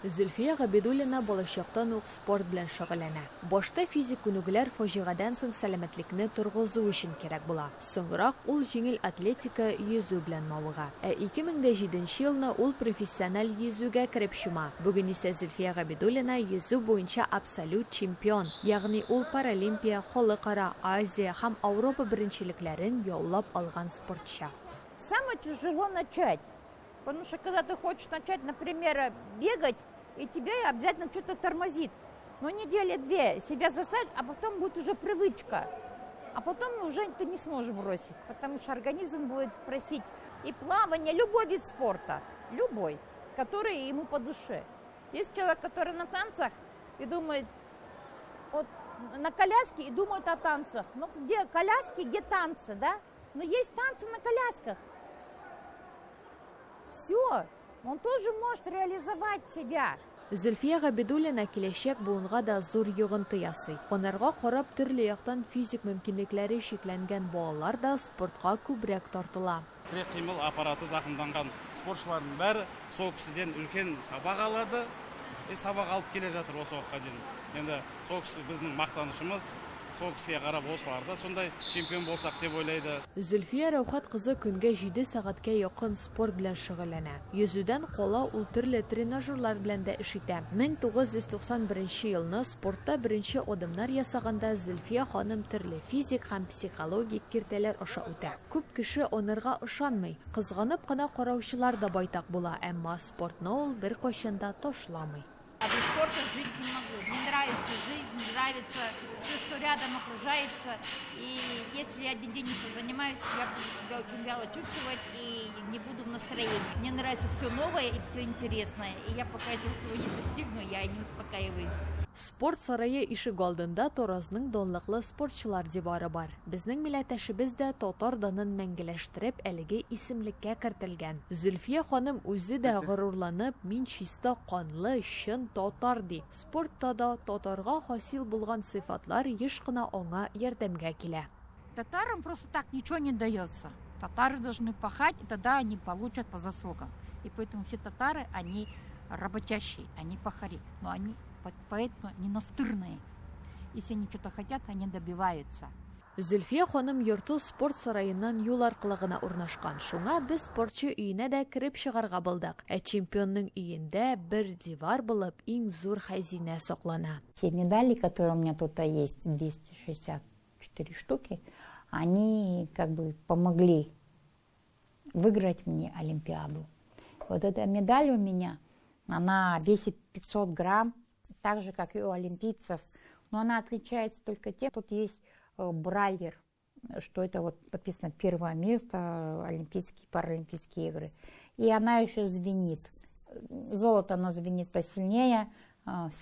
Зөлфия Габидуллина балачактан ук спорт белән шөгыльләнә. Башта физик күнегүләр фаҗигадан соң сәламәтлекне торгызу өчен кирәк була. Соңрак ул җиңел атлетика, йөзү белән мавыга. 2007 елны ул профессиональ йөзүгә кереп чума. Бүген исә Зөлфия Габидуллина йөзү буенча абсолют чемпион. Ягъни ул Паралимпия, Халыкара, Азия һәм Европа беренчелекләрен яулап алган спортчы. Самое тяжело начать, потому что когда ты хочешь начать, например, бегать, и тебя обязательно что-то тормозит. Но недели-две себя заставить, а потом будет уже привычка. А потом уже ты не сможешь бросить, потому что организм будет просить. И плавание, любой вид спорта, любой, который ему по душе. Есть человек, который на танцах и думает, вот на коляске и думает о танцах. Ну где коляски, где танцы, да? Но есть танцы на колясках. Все, он тоже может реализовать себя. Зөлфия Габидуллина киләчәк буынга да зур йогынты ясый. Анарга карап төрле яктан физик мөмкинлекләре шикләнгән балалар да спортка күбрәк тартыла. Тірек қимыл аппараты зақымданған спортшылардың бәрі сол кісіден үлкен сабақ алады, сабақ алып келе жатыр осы уақытқа дейін. Енді сол кісі біздің мақтанышымыз, сол кісіге қарап осыларда сондай чемпион болсақ деп ойлайды. Зөлфия Раухат кызы көнгә 7 сәгатькә якын спорт белән шөгыльләнә. Йөзүдән кала ул төрле тренажерлар белән дә эш итә. 1991 елны спортта беренче адымнар ясаганда Зөлфия ханым төрле физик һәм психологик киртәләр аша үтә. Күп кеше онырга ышанмый, кызганып кына караучылар да байтак була, әмма спортны ул беркайчан да ташламый. А без спорта жить не могу. Мне нравится жизнь, нравится все, что рядом окружается. И если я один день не позанимаюсь, я буду себя очень вяло чувствовать и не буду в настроении. Мне нравится все новое и все интересное. И я пока этого всего не достигну, я не успокаиваюсь. Спорт сарае ишек алдында Торазның данлыклы спортчылар дибары бар. Безнең милләттәшебез дә татар данын мәңгеләштереп әлеге исемлеккә кертелгән. Зөлфия ханым үзе дә горурланып, мин чиста канлы, чын татар ди. Спортта да татарга хасил булган сыйфатлар еш кына аңа ярдәмгә килә. Татарам просто так ничего не дается. Татары должны пахать, и тогда они получат по заслугам. И поэтому все татары, они работящие, они пахари. Но они поэтому не настырные. Если они что-то хотят, они добиваются. Зөлфия ханым йорты спорт сараеннан юл аркылы гына урнашкан. Шуңа без спортчы өенә дә кирип чыгарга булдык. Чемпионның өендә бер дивар булып иң зур хәзинә саклана. Те медали, которые у меня тут есть, 264 штуки, они как бы помогли выиграть мне Олимпиаду. Вот эта медаль у меня, она весит 500 грамм, так же, как и у олимпийцев. Но она отличается только тем, тут есть брайлер, что это вот написано первое место, Олимпийские, Паралимпийские игры. И она еще звенит. Золото, оно звенит посильнее,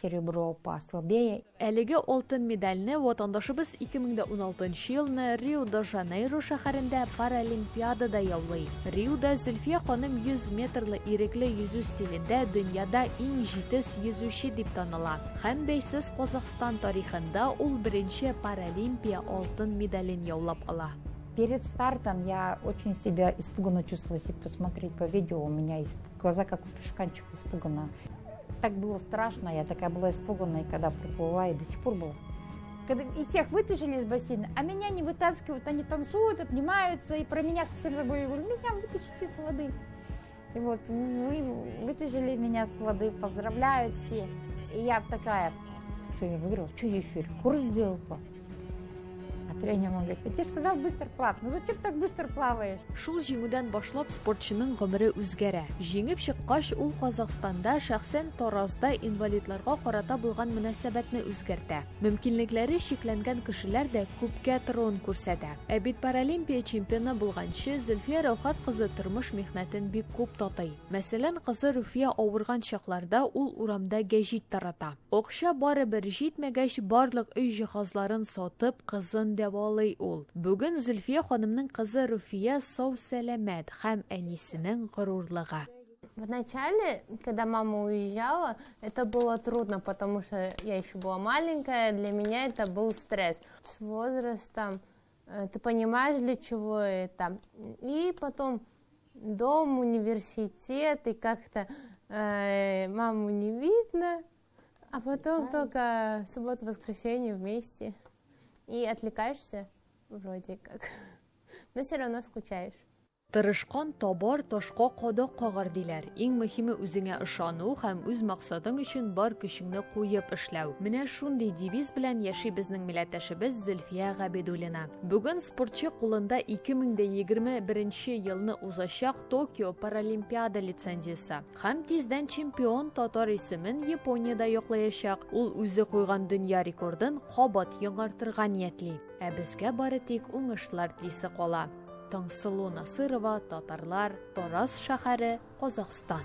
серебро послабее. Әлеге алтын медальне ватандашыбыз 2016 елны Рио-де-Жанейро шәһәрендә Паралимпиадада яулый. Риода Зөлфия ханым 100 метрлы ирекле йөзү стилендә дөньяда иң җитез йөзүче дип таныла. Һәм бәйсез Казахстан тарихында ул беренче Паралимпия алтын медален яулап ала. Перед стартом я очень себя испуганно чувствовала, если посмотреть по видео, у меня глаза как у тушканчика испуганно. Так было страшно, я такая была испуганная, когда приплыла, и до сих пор была. Когда из всех вытащили из бассейна, а меня не вытаскивают, они танцуют, обнимаются, и про меня совсем забыли. Я говорю, меня вытащите с воды. И вот вы вытащили меня с воды, поздравляют все. И я такая, что я выиграла, что я еще рекорд сделала? А тренер говорит, я тебе сказал быстро плавать, ну зачем так быстро плаваешь? Шул җиңүдән башлап спортчының гомере үзгәрә. Җиңеп чыккач, ул Казахстанда шәхсән Таразда инвалидларга карата булган мөнәсәбәтне үзгәртә. Мөмкинлекләре шикләнгән кешеләр дә күпкә торуын күрсәтә. Ә бит Паралимпия чемпионы булганчы Зөлфия Раухат кызы тормыш михнәтен бик күп татый. Мәсәлән, кызы Руфия авырган чакларда ул урамда гәҗит тарата. Акча барыбер җитмәгәч, барлык өй җиһазларын сатып, кызын дәвалый ул. Бүген Зөлфия ханымның кызы Руфия сау сәламәт һәм әнисенең горурлыгы. Вначале, когда мама уезжала, это было трудно, потому что я еще была маленькая, для меня это был стресс. С возрастом ты понимаешь, для чего это. И потом дом, университет, и как-то Маму не видно, а потом только субботу-воскресенье вместе. И отвлекаешься вроде как, но все равно скучаешь. Тырышкан табар ташка кадак кагыр диләр. Иң мөһиме үзеңә ышану һәм үз максатың өчен бар көчеңне куеп эшләү. Менә шундый девиз белән яши безнең милләттәшебез Зөлфия Габидуллина. Бүген спортчы кулында 2021 елны узачак Токио Паралимпиада лицензиясе. Һәм тиздән чемпион татар исемен Япониядә яклаячак. Ул үзе куйган дөнья рекордын кабат яңартырга ниятли. Ә безгә бары тик уңышлар тисе кала. Таңсылу Насырова, Татарлар, Тараз шәһәре, Казакстан.